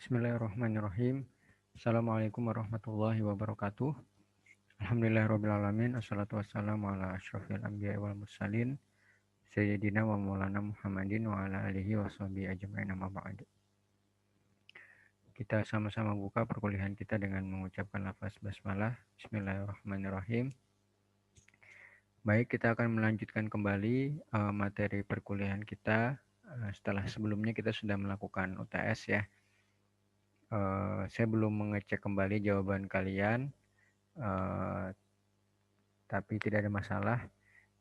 Bismillahirrahmanirrahim. Assalamualaikum warahmatullahi wabarakatuh. Alhamdulillahirrahmanirrahim. Assalatu wassalamu ala asyrafil anbiya wal mursalin. Sayyidina wa maulana Muhammadin wa ala alihi wa sahbihi ajma'in amma ba'd. Kita sama-sama buka perkuliahan kita dengan mengucapkan lafaz basmalah. Bismillahirrahmanirrahim. Baik, kita akan melanjutkan kembali materi perkuliahan kita. Setelah sebelumnya kita sudah melakukan UTS ya. Saya belum mengecek kembali jawaban kalian, tapi tidak ada masalah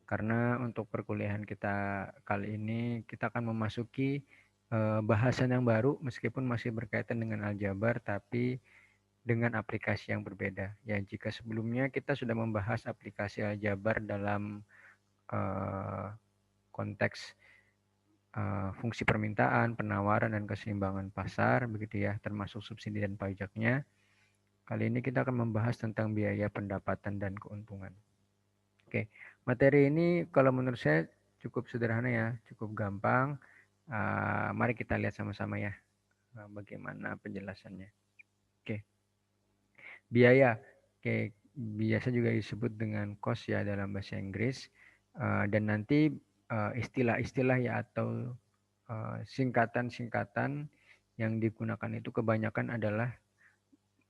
karena untuk perkuliahan kita kali ini kita akan memasuki bahasan yang baru meskipun masih berkaitan dengan aljabar tapi dengan aplikasi yang berbeda. Ya, jika sebelumnya kita sudah membahas aplikasi aljabar dalam konteks fungsi permintaan, penawaran dan keseimbangan pasar begitu ya, termasuk subsidi dan pajaknya. Kali ini kita akan membahas tentang biaya pendapatan dan keuntungan. Oke, materi ini kalau menurut saya cukup sederhana ya, cukup gampang. Mari kita lihat sama-sama ya bagaimana penjelasannya. Oke, biaya. Oke, biasa juga disebut dengan cost ya dalam bahasa Inggris. Dan nanti istilah-istilah ya atau singkatan-singkatan yang digunakan itu kebanyakan adalah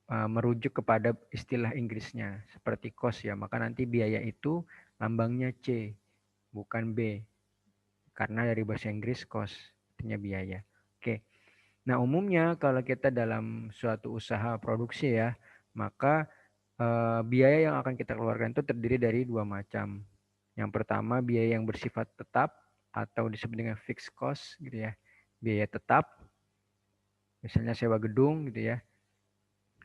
merujuk kepada istilah Inggrisnya seperti cost ya, maka nanti biaya itu lambangnya C bukan B karena dari bahasa Inggris cost artinya biaya. Oke. Nah, umumnya kalau kita dalam suatu usaha produksi ya, maka biaya yang akan kita keluarkan itu terdiri dari dua macam. Yang pertama biaya yang bersifat tetap atau disebut dengan fixed cost gitu ya. Biaya tetap misalnya sewa gedung gitu ya.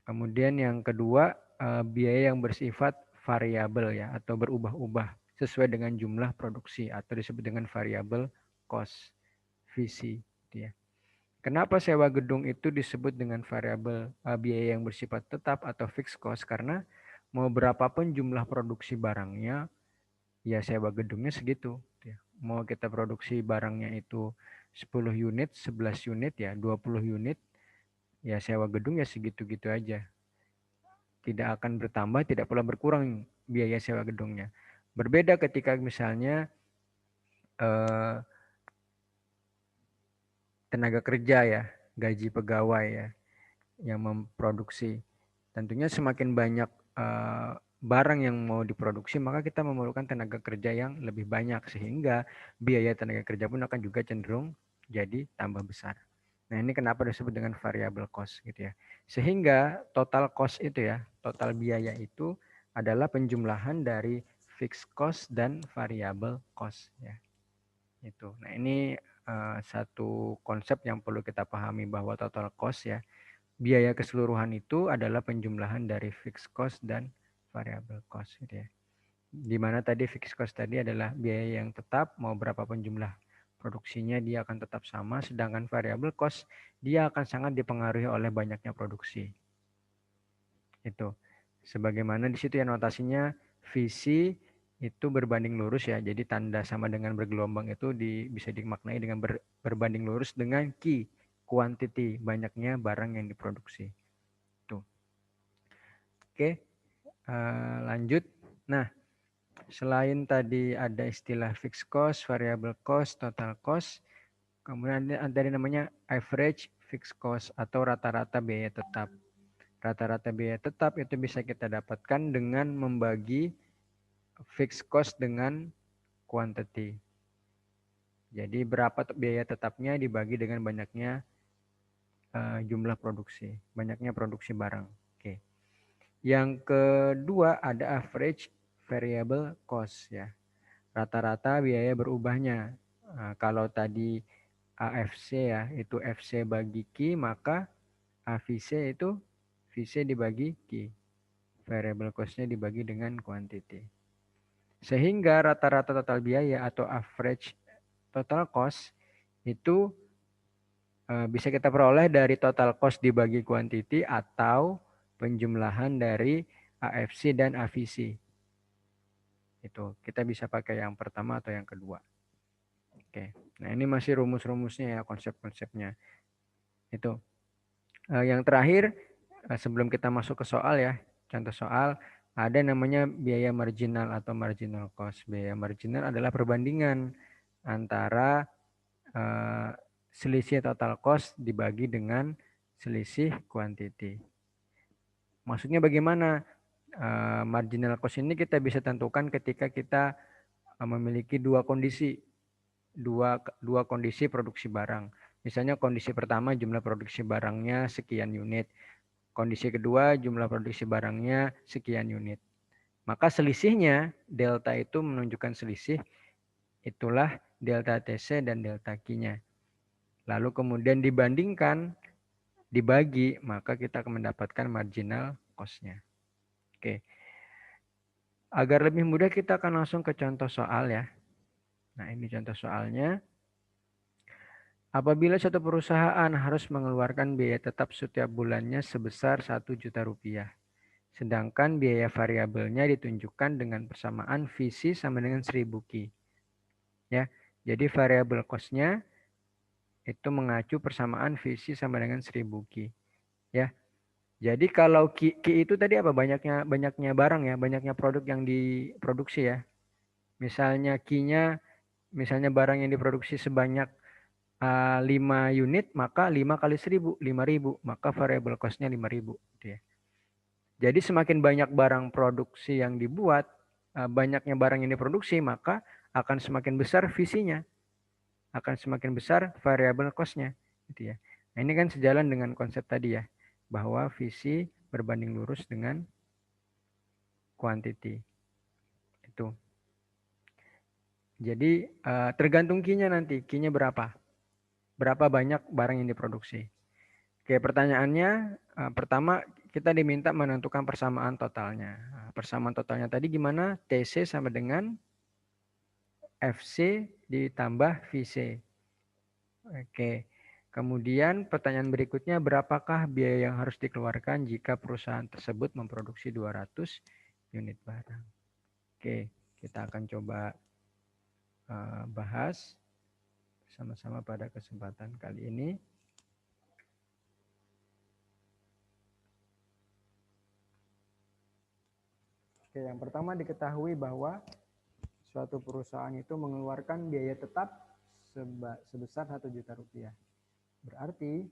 Kemudian yang kedua, biaya yang bersifat variabel ya atau berubah-ubah sesuai dengan jumlah produksi atau disebut dengan variable cost, VC gitu ya. Kenapa sewa gedung itu disebut dengan variabel biaya yang bersifat tetap atau fixed cost? Karena mau berapapun jumlah produksi barangnya, ya sewa gedungnya segitu. Gitu ya. Mau kita produksi barangnya itu 10 unit, 11 unit ya, 20 unit, ya sewa gedung ya segitu-gitu aja. Tidak akan bertambah, tidak pula berkurang biaya sewa gedungnya. Berbeda ketika misalnya tenaga kerja ya, gaji pegawai ya, yang memproduksi. Tentunya semakin banyak barang yang mau diproduksi, maka kita memerlukan tenaga kerja yang lebih banyak sehingga biaya tenaga kerja pun akan juga cenderung jadi tambah besar. Nah, ini kenapa disebut dengan variable cost gitu ya. Sehingga total cost itu ya, total biaya itu adalah penjumlahan dari fixed cost dan variable cost ya. Itu. Nah, ini satu konsep yang perlu kita pahami bahwa total cost ya, biaya keseluruhan itu adalah penjumlahan dari fixed cost dan variable cost gitu ya. Di mana tadi fixed cost tadi adalah biaya yang tetap mau berapapun jumlah produksinya dia akan tetap sama, sedangkan variable cost dia akan sangat dipengaruhi oleh banyaknya produksi. Itu. Sebagaimana di situ ya notasinya VC itu berbanding lurus ya. Jadi tanda sama dengan bergelombang itu bisa dimaknai dengan berbanding lurus dengan Q, quantity, banyaknya barang yang diproduksi. Tuh. Oke, lanjut. Nah, selain tadi ada istilah fixed cost, variable cost, total cost, kemudian ada namanya average fixed cost atau rata-rata biaya tetap. Rata-rata biaya tetap itu bisa kita dapatkan dengan membagi fixed cost dengan quantity. Jadi berapa biaya tetapnya dibagi dengan banyaknya jumlah produksi, banyaknya produksi barang. Oke. Yang kedua ada average variable cost ya. Rata-rata biaya berubahnya. Nah, kalau tadi AFC ya, itu FC bagi Q, maka AVC itu VC dibagi Q. Variable cost-nya dibagi dengan quantity. Sehingga rata-rata total biaya atau average total cost itu bisa kita peroleh dari total cost dibagi quantity atau penjumlahan dari AFC dan AVC. Itu kita bisa pakai yang pertama atau yang kedua. Oke. Nah, ini masih rumus-rumusnya ya, konsep-konsepnya. Itu. Yang terakhir, sebelum kita masuk ke soal ya, contoh soal, ada namanya biaya marginal atau marginal cost. Biaya marginal adalah perbandingan antara selisih total cost dibagi dengan selisih quantity. Maksudnya bagaimana? Marginal cost ini kita bisa tentukan ketika kita memiliki dua kondisi, dua kondisi produksi barang. Misalnya kondisi pertama jumlah produksi barangnya sekian unit. Kondisi kedua jumlah produksi barangnya sekian unit. Maka selisihnya, delta itu menunjukkan selisih, itulah delta TC dan delta Q-nya. Lalu kemudian dibandingkan, dibagi, maka kita akan mendapatkan marginal cost-nya. Oke. Agar lebih mudah kita akan langsung ke contoh soal ya. Nah ini contoh soalnya. Apabila suatu perusahaan harus mengeluarkan biaya tetap setiap bulannya sebesar 1 juta rupiah. Sedangkan biaya variabelnya ditunjukkan dengan persamaan VC sama dengan 1000 Q. Ya, jadi variabel cost-nya itu mengacu persamaan VC sama dengan 1000 Q. Ya, jadi kalau Q itu tadi apa? Banyaknya barang ya, banyaknya produk yang diproduksi ya. Misalnya Q-nya, misalnya barang yang diproduksi sebanyak 5 unit, maka 5 kali 1000, 5.000. Maka variable cost-nya 5.000. Gitu ya. Jadi semakin banyak barang produksi yang dibuat, banyaknya barang yang diproduksi, maka akan semakin besar visinya. Akan semakin besar variable cost-nya. Gitu ya. Nah ini kan sejalan dengan konsep tadi ya. Bahwa visi berbanding lurus dengan quantity. Itu. Jadi tergantung Q-nya nanti. Q-nya berapa? Berapa banyak barang yang diproduksi. Oke, pertanyaannya pertama kita diminta menentukan persamaan totalnya. Persamaan totalnya tadi gimana? TC sama dengan FC ditambah VC. Oke. Kemudian pertanyaan berikutnya, berapakah biaya yang harus dikeluarkan jika perusahaan tersebut memproduksi 200 unit barang? Oke, kita akan coba bahas sama-sama pada kesempatan kali ini. Oke, yang pertama diketahui bahwa suatu perusahaan itu mengeluarkan biaya tetap sebesar 1 juta rupiah. Berarti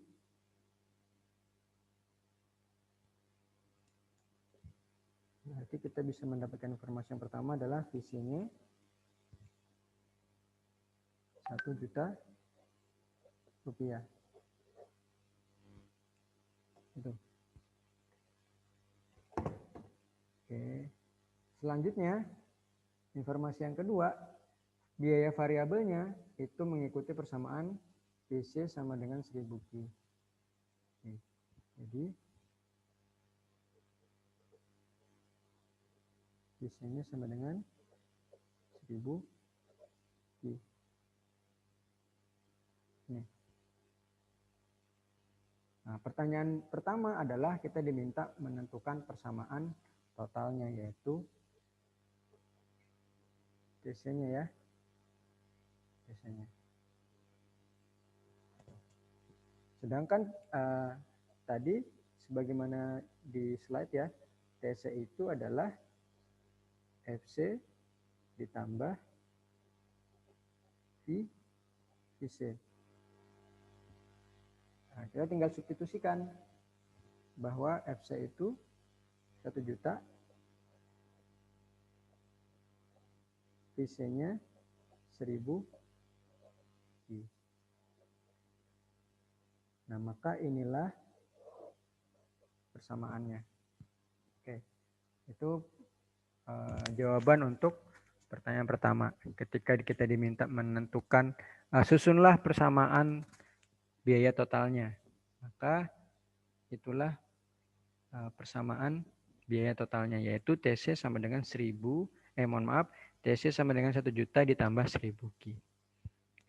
kita bisa mendapatkan informasi yang pertama adalah visinya 1 juta rupiah. Itu. Oke. Selanjutnya, informasi yang kedua, biaya variabelnya itu mengikuti persamaan VC sama dengan 1000 Q. Oke. Jadi VC-nya sama dengan 1000 Q. Nih. Nah, pertanyaan pertama adalah kita diminta menentukan persamaan totalnya, yaitu TC-nya ya. TC-nya. Sedangkan tadi sebagaimana di slide ya, TC itu adalah FC ditambah VC. Nah, kita tinggal substitusikan bahwa FC itu 1 juta, VC-nya 1000 Q. Nah, maka inilah persamaannya. Oke, itu jawaban untuk pertanyaan pertama. Ketika kita diminta menentukan, susunlah persamaan biaya totalnya. Maka itulah persamaan biaya totalnya, yaitu TC sama dengan 1000, TC sama dengan 1 juta ditambah 1000 Q.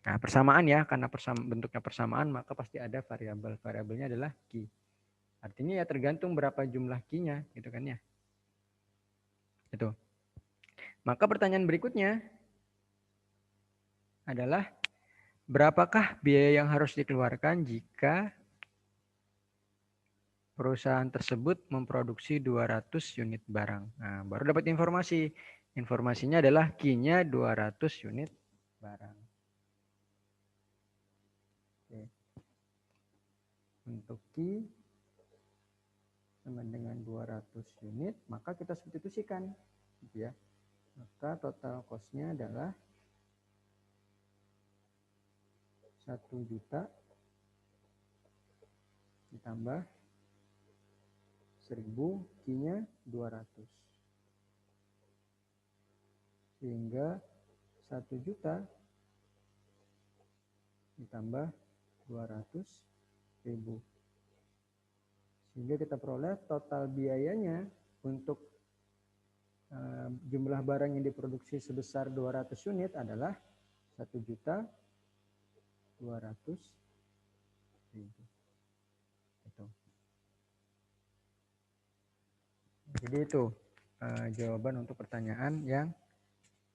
Nah, persamaan ya, karena bentuknya persamaan, maka pasti ada variabel. Variabelnya adalah Q. Artinya ya tergantung berapa jumlah Q-nya, gitu kan ya. Itu. Maka pertanyaan berikutnya adalah, berapakah biaya yang harus dikeluarkan jika perusahaan tersebut memproduksi 200 unit barang. Nah, baru dapat informasi. Informasinya adalah Q-nya 200 unit barang. Oke. Untuk Q sama dengan 200 unit, maka kita substitusikan. Gitu ya. Maka total cost-nya adalah 1 juta ditambah 1000, Q-nya 200. Sehingga 1 juta ditambah 200.000. Sehingga kita peroleh total biayanya untuk jumlah barang yang diproduksi sebesar 200 unit adalah 1.200.000. Jadi itu jawaban untuk pertanyaan yang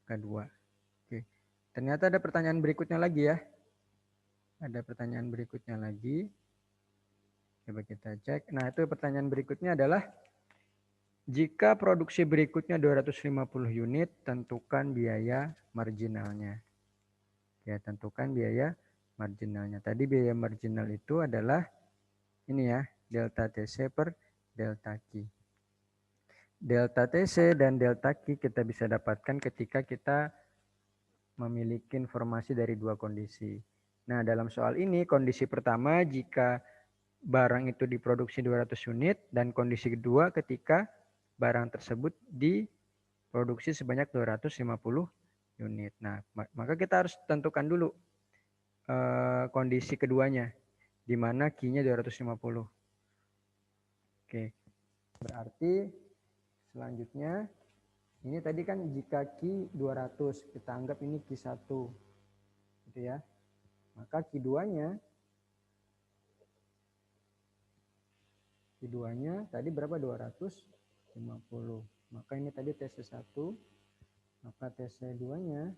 kedua. Oke. Ternyata ada pertanyaan berikutnya lagi ya. Ada pertanyaan berikutnya lagi. Coba kita cek. Nah, itu pertanyaan berikutnya adalah jika produksi berikutnya 250 unit, tentukan biaya marginalnya. Ya, tentukan biaya marginalnya. Tadi biaya marginal itu adalah ini ya, delta TC per delta Q. Delta TC dan delta Q kita bisa dapatkan ketika kita memiliki informasi dari dua kondisi. Nah, dalam soal ini kondisi pertama jika barang itu diproduksi 200 unit dan kondisi kedua ketika barang tersebut diproduksi sebanyak 250 unit. Nah, maka kita harus tentukan dulu kondisi keduanya di mana Q-nya 250. Oke. Berarti selanjutnya ini tadi kan jika Q 200, kita anggap ini Q1. Gitu ya. Maka Q2-nya tadi berapa? 250. Maka ini tadi TC1, maka TC2-nya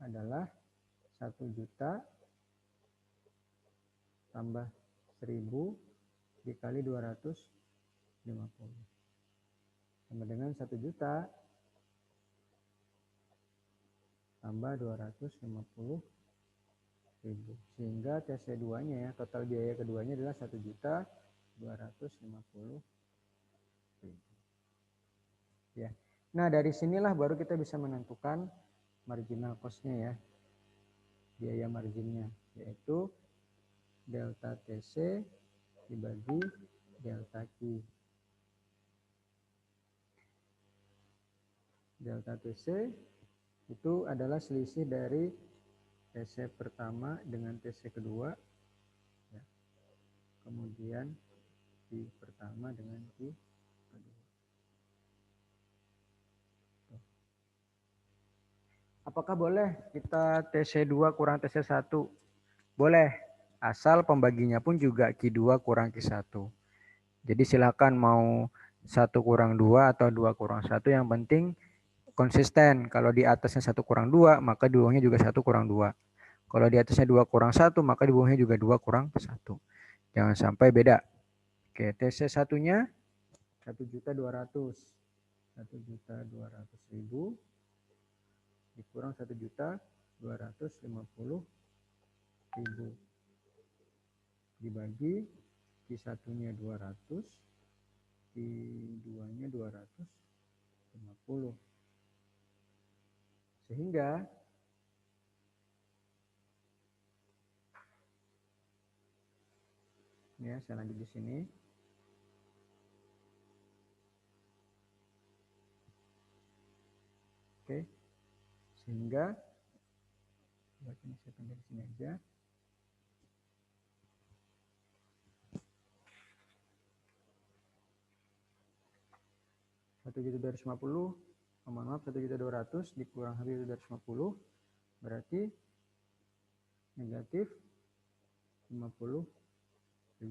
adalah 1 juta tambah 1000 dikali 250. Sama dengan 1 juta tambah 250.000. Sehingga TC2-nya ya, total biaya keduanya adalah 1.250.000. Ya. Nah, dari sinilah baru kita bisa menentukan marginal cost-nya ya. Biaya marginnya, yaitu delta TC dibagi delta Q. Delta TC itu adalah selisih dari TC pertama dengan TC kedua. Ya. Kemudian Q pertama dengan Q kedua. Apakah boleh kita TC2 kurang TC1? Boleh, asal pembaginya pun juga Q2 kurang Q1. Jadi silakan mau 1 kurang 2 atau 2 kurang 1, yang penting konsisten. Kalau di atasnya 1 kurang 2, maka di bawahnya juga 1 kurang 2. Kalau di atasnya 2 kurang 1, maka di bawahnya juga 2 kurang 1. Jangan sampai beda. Oke, TC1-nya 1.200.000. 1.200.000 dikurang 1.250.000 dibagi Q1-nya 200, Q2-nya 250. Sehingga ya, saya lanjut di sini. Oke. Sehingga ini saya pindah di sini aja. Maaf, 1.200 dikurang 1.250 berarti negatif 50.000.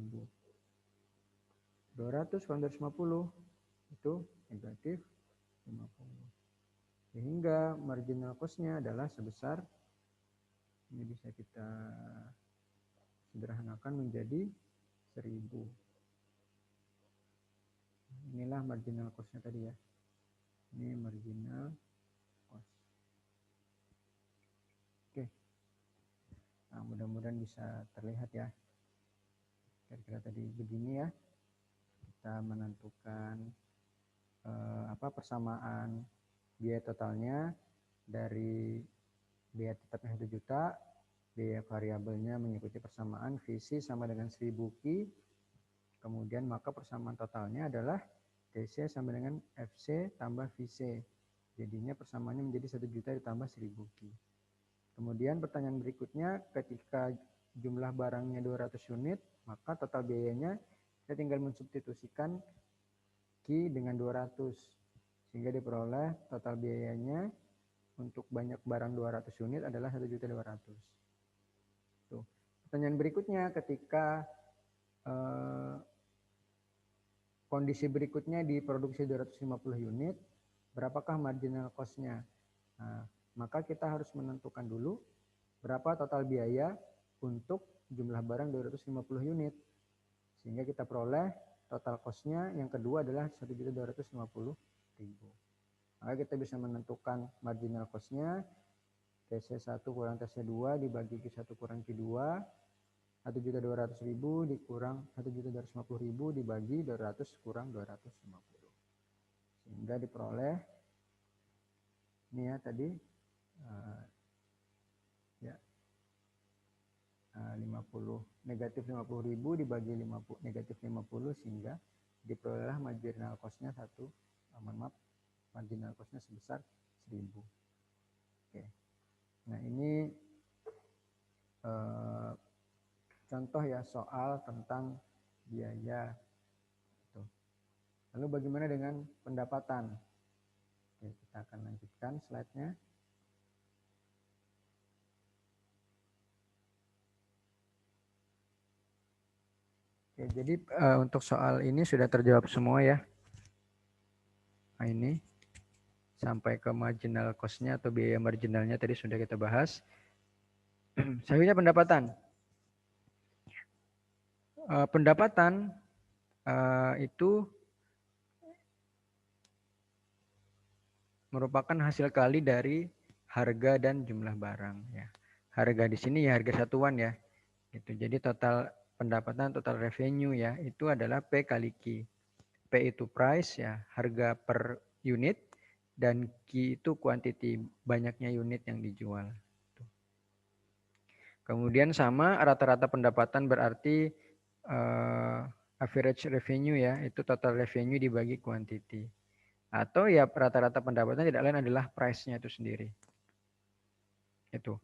200 kurang 250 itu negatif 50. Sehingga marginal cost-nya adalah sebesar, ini bisa kita sederhanakan menjadi 1.000. inilah marginal cost-nya tadi ya. Ini marginal cost. Oke. Nah, mudah-mudahan bisa terlihat ya. Kira-kira tadi begini ya. Kita menentukan persamaan biaya totalnya dari biaya tetapnya 1 juta, biaya variabelnya mengikuti persamaan VC sama dengan 1000 Ki. Kemudian maka persamaan totalnya adalah TC sama dengan FC tambah VC. Jadinya persamaannya menjadi 1 juta ditambah 1000 Ki. Kemudian pertanyaan berikutnya, ketika jumlah barangnya 200 unit, maka total biayanya kita tinggal mensubstitusikan Ki dengan 200. Sehingga diperoleh total biayanya untuk banyak barang 200 unit adalah 1.200.000. Tuh. Pertanyaan berikutnya, ketika kondisi berikutnya diproduksi 250 unit, berapakah marginal cost-nya? Nah, maka kita harus menentukan dulu berapa total biaya untuk jumlah barang 250 unit. Sehingga kita peroleh total cost-nya yang kedua adalah 1.250.000. Maka kita bisa menentukan marginal cost-nya TC1 kurang TC2 dibagi Q1 kurang Q2, 1.200.000 dikurang 1.250.000 dibagi 200 kurang 250. Sehingga diperoleh ini ya tadi ya 50 -50.000 dibagi negatif 50 sehingga diperoleh marginal cost-nya marginal cost-nya sebesar 1.000. Oke. Nah, ini contoh ya soal tentang biaya. Lalu bagaimana dengan pendapatan? Oke, kita akan lanjutkan slide-nya. Oke, jadi untuk soal ini sudah terjawab semua ya. Nah, ini sampai ke marginal cost-nya atau biaya marginalnya tadi sudah kita bahas. Selanjutnya pendapatan. Pendapatan itu merupakan hasil kali dari harga dan jumlah barang ya. Harga di sini ya harga satuan ya. Gitu. Jadi total pendapatan, total revenue ya, itu adalah P kali Q. P itu price ya, harga per unit, dan Q itu quantity, banyaknya unit yang dijual. Kemudian sama rata-rata pendapatan berarti average revenue ya, itu total revenue dibagi quantity. Atau ya rata-rata pendapatan tidak lain adalah price-nya itu sendiri. Itu.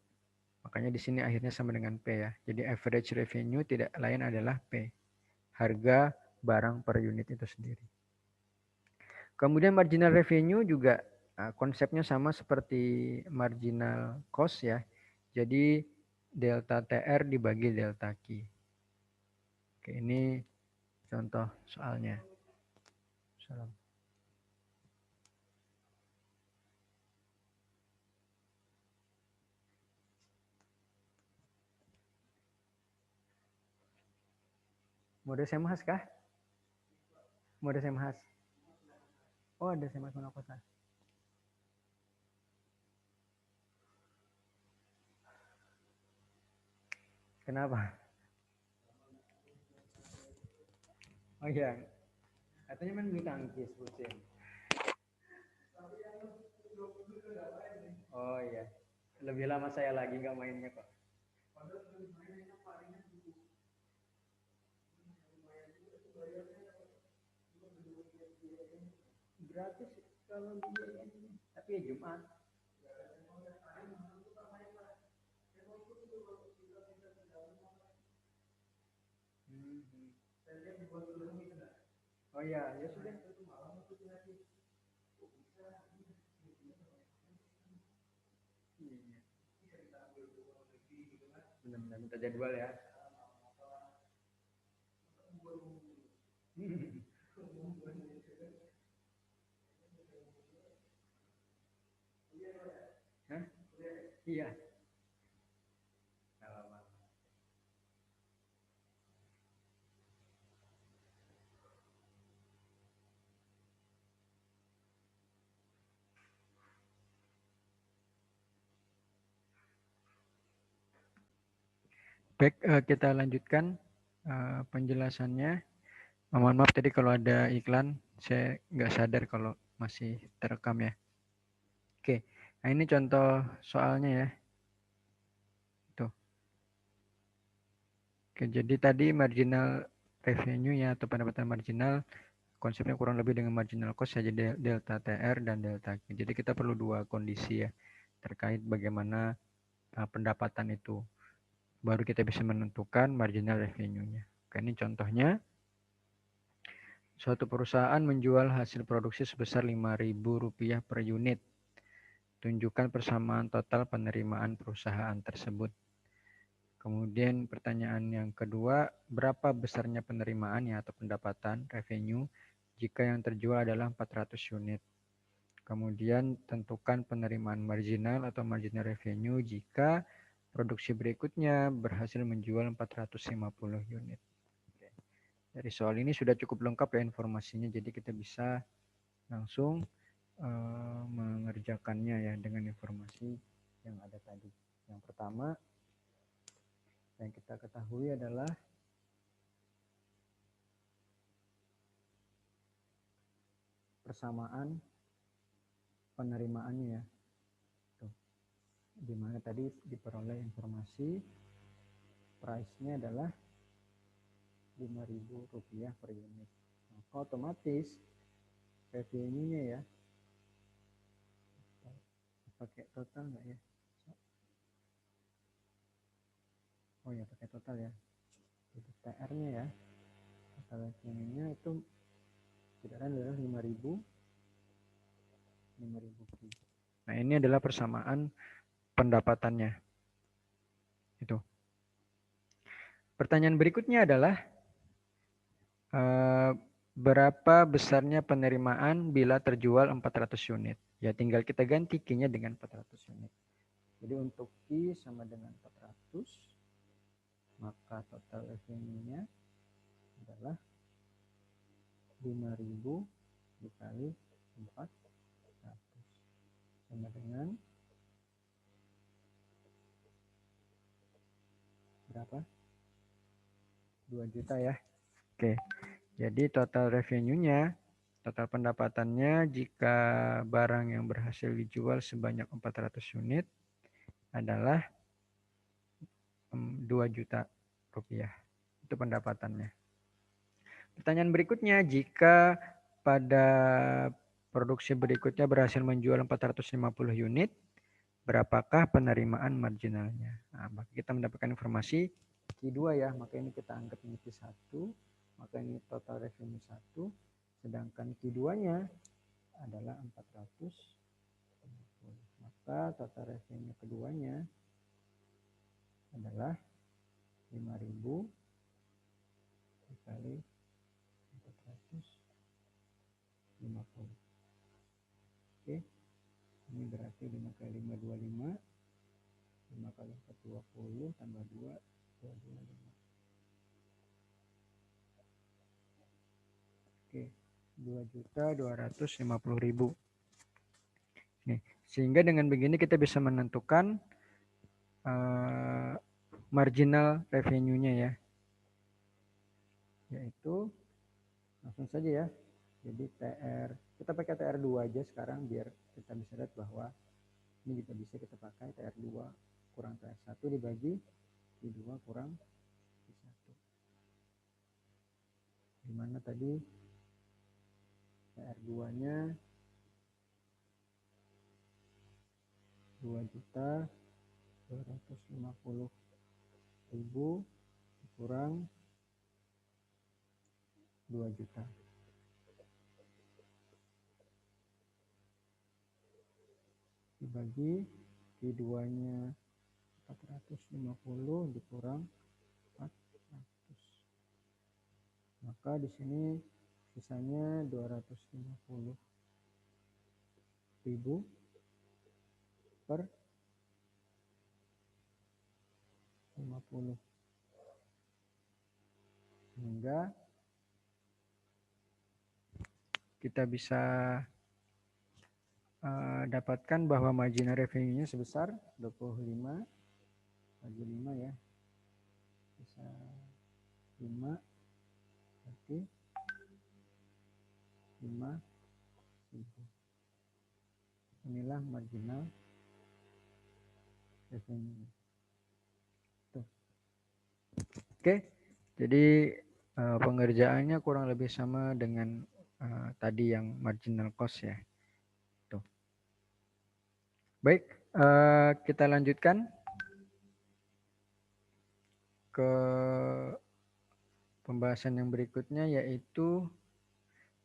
Makanya di sini akhirnya sama dengan P ya. Jadi average revenue tidak lain adalah P. Harga barang per unit itu sendiri. Kemudian marginal revenue juga konsepnya sama seperti marginal cost ya. Jadi delta TR dibagi delta Q. Oke, ini contoh soalnya. Salam. Mode semhas kah? Mode semhas. Oh, ada semhas monokosa. Kenapa? Oh iya, katanya main bulu tangkis, pusing. Oh iya, lebih lama saya lagi nggak mainnya kok. Gratis kalau dia ini, tapi ya Jumat. Oh iya, ya sudah. Benar-benar minta jadwal ya. Hah? Iya. Baik, kita lanjutkan penjelasannya. Mohon maaf tadi kalau ada iklan, saya nggak sadar kalau masih terekam ya. Oke, nah ini contoh soalnya ya. Tuh. Oke, jadi tadi marginal revenue ya atau pendapatan marginal konsepnya kurang lebih dengan marginal cost saja delta TR dan delta Q. Jadi kita perlu dua kondisi ya terkait bagaimana pendapatan itu. Baru kita bisa menentukan marginal revenue-nya. Oke, ini contohnya. Suatu perusahaan menjual hasil produksi sebesar Rp5.000 per unit. Tunjukkan persamaan total penerimaan perusahaan tersebut. Kemudian pertanyaan yang kedua, berapa besarnya penerimaannya atau pendapatan revenue jika yang terjual adalah 400 unit. Kemudian tentukan penerimaan marginal atau marginal revenue jika produksi berikutnya berhasil menjual 450 unit. Dari soal ini sudah cukup lengkap ya informasinya, jadi kita bisa langsung mengerjakannya ya dengan informasi yang ada tadi. Yang pertama yang kita ketahui adalah persamaan penerimaannya ya. Tuh. Dimana tadi diperoleh informasi price-nya adalah Rp5.000 per unit. Maka otomatis revenue-nya ya pakai total nggak ya? Oh ya pakai total ya. Jadi TR-nya ya, total revenue-nya itu sekitaran adalah 5.000. Nah ini adalah persamaan pendapatannya. Itu. Pertanyaan berikutnya adalah berapa besarnya penerimaan bila terjual 400 unit? Ya tinggal kita ganti Q-nya dengan 400 unit. Jadi untuk Q sama dengan 400, maka total revenue-nya adalah 5.000 dikali 400 sama dengan berapa? 2 juta ya. Oke. Jadi total revenue-nya, total pendapatannya jika barang yang berhasil dijual sebanyak 400 unit adalah 2 juta rupiah. Itu pendapatannya. Pertanyaan berikutnya, jika pada produksi berikutnya berhasil menjual 450 unit, berapakah penerimaan marginalnya? Nah, maka kita mendapatkan informasi Q2 ya, maka ini kita anggap ini Q1, maka ini total revenue 1, sedangkan Q2-nya adalah 400. Maka total revenue keduanya adalah 5.000 dikali 450. Oke, ini berarti 5 kali 5, 25. 5 kali 4, 20, tambah 2, 225. Oke, 2.250.000. Nih, sehingga dengan begini kita bisa menentukan marginal revenue-nya ya. Yaitu langsung saja ya. Jadi TR, kita pakai TR2 aja sekarang biar kita bisa lihat bahwa ini juga bisa kita pakai TR2 kurang TR1 dibagi Q2 kurang Q1. Dimana tadi TR2-nya 2.250.000 kurang 2 juta. Dibagi Q2-nya 450 dikurang 400. Maka di sini sisanya 250.000 per 50. Sehingga kita bisa dapatkan bahwa marginal revenue-nya sebesar 25 bagi 5 ya. 5 berarti 5.000. Inilah marginal revenue. Tuh. Oke, jadi pengerjaannya kurang lebih sama dengan tadi yang marginal cost ya. Tuh. Baik, kita lanjutkan ke pembahasan yang berikutnya, yaitu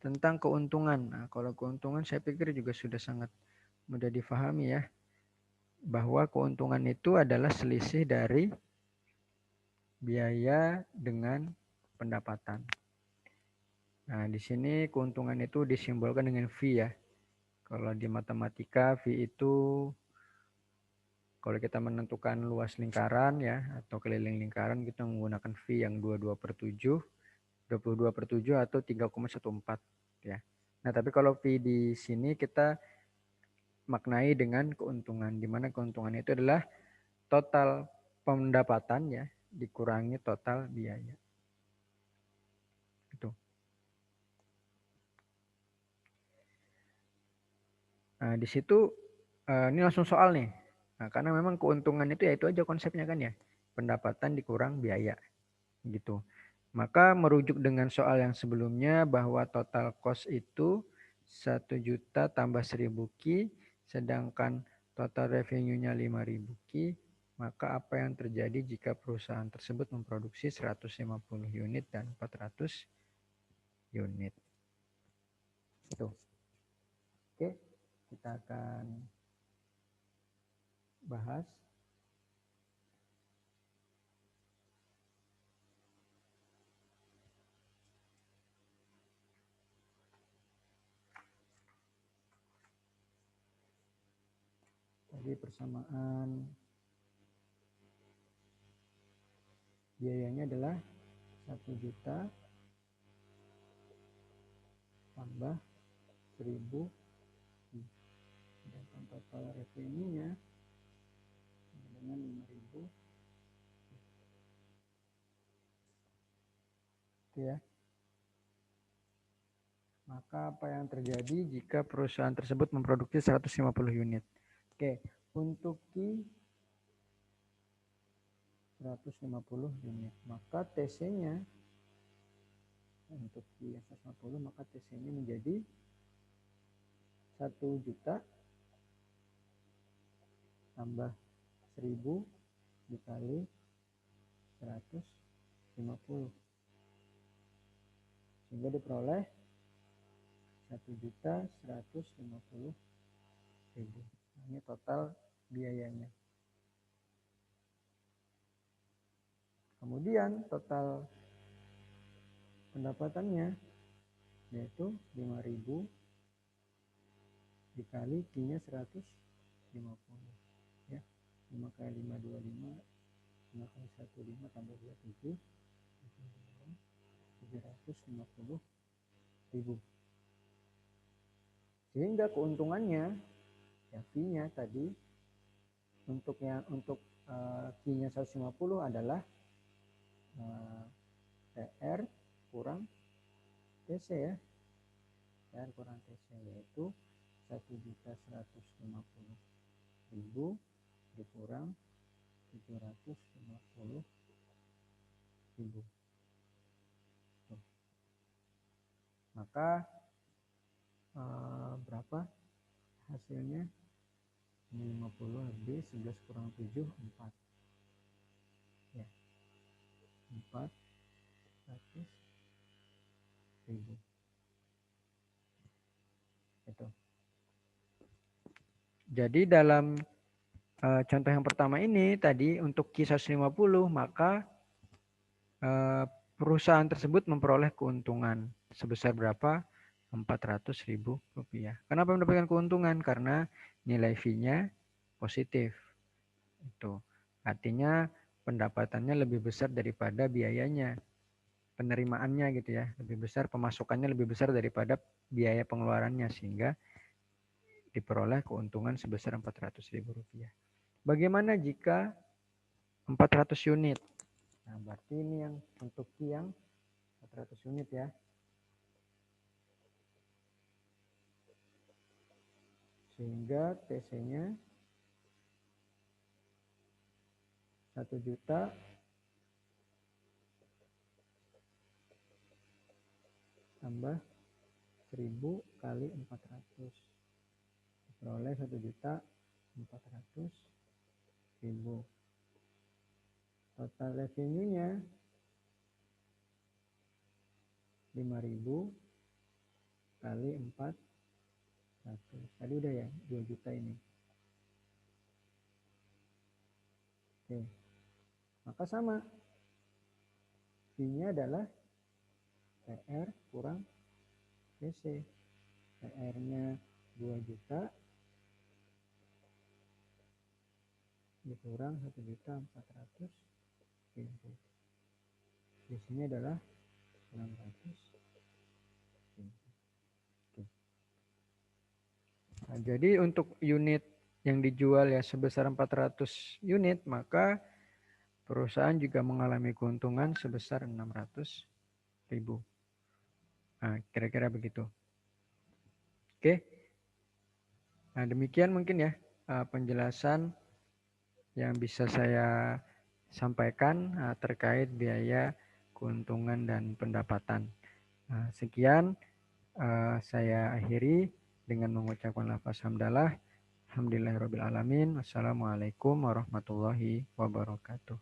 tentang keuntungan. Nah, kalau keuntungan saya pikir juga sudah sangat mudah difahami ya, bahwa keuntungan itu adalah selisih dari biaya dengan pendapatan. Nah, di sini keuntungan itu disimbolkan dengan V ya. Kalau di matematika, V itu kalau kita menentukan luas lingkaran ya, atau keliling lingkaran, kita menggunakan V yang 22/7, 22/7 atau 3,14 ya. Nah, tapi kalau V di sini kita maknai dengan keuntungan, di mana keuntungan itu adalah total pendapatan ya dikurangi total biaya. Itu. Nah, di situ ini langsung soal nih. Nah, karena memang keuntungan itu ya itu aja konsepnya kan ya. Pendapatan dikurang biaya gitu. Maka merujuk dengan soal yang sebelumnya bahwa total cost itu 1 juta tambah 1000 Ki, sedangkan total revenue-nya 5000 Ki, maka apa yang terjadi jika perusahaan tersebut memproduksi 150 unit dan 400 unit. Itu. Oke, kita akan bahas. Tadi persamaan biayanya adalah 1 juta tambah 1000, sedangkan total revenue-nya dengan 5000. Oke ya. Maka apa yang terjadi jika perusahaan tersebut memproduksi 150 unit? Oke, untuk Ki 150 unit, maka TC-nya untuk Ki 150, maka TC-nya menjadi 1 juta tambah 1000 dikali 150. Sehingga diperoleh 1.150.000. Ini total biayanya. Kemudian total pendapatannya yaitu 5.000 dikali Q-nya 150 ya. 5 kali 5 25, 5 kali 1 5 tambah 2 7, 750.000. Sehingga keuntungannya ya V-nya tadi untuk Q-nya 150 adalah TR kurang TC ya. TR kurang TC yaitu 1.150.000 dikurang 750.000. Maka berapa hasilnya? 50 lebih 11 kurang 7 4 ya, 400.000 itu. Jadi dalam contoh yang pertama ini tadi untuk Q 150, maka perusahaan tersebut memperoleh keuntungan sebesar berapa? 400.000 rupiah. Kenapa mendapatkan keuntungan? Karena nilai V-nya positif. Itu artinya pendapatannya lebih besar daripada biayanya, penerimaannya gitu ya, lebih besar, pemasukannya lebih besar daripada biaya pengeluarannya, sehingga diperoleh keuntungan sebesar 400.000 rupiah. Bagaimana jika 400 unit? Nah, berarti ini yang untuk Q yang 400 unit ya. Sehingga TC-nya 1 juta tambah 1000 kali 400. Diperoleh 1.400.000. Total revenue-nya 5.000 kali 400. Tadi udah ya, 2 juta ini. Oke. Maka sama. P-nya adalah PR kurang TC. PR-nya 2 juta dikurang 1.400.000. TC-nya adalah 600.000. Nah, jadi untuk unit yang dijual ya sebesar 400 unit, maka perusahaan juga mengalami keuntungan sebesar 600.000. Nah, kira-kira begitu. Oke. Nah, demikian mungkin ya penjelasan yang bisa saya sampaikan terkait biaya, keuntungan, dan pendapatan. Nah, sekian saya akhiri dengan mengucapkan lafaz hamdalah. Alhamdulillahirrabbilalamin. Wassalamualaikum warahmatullahi wabarakatuh.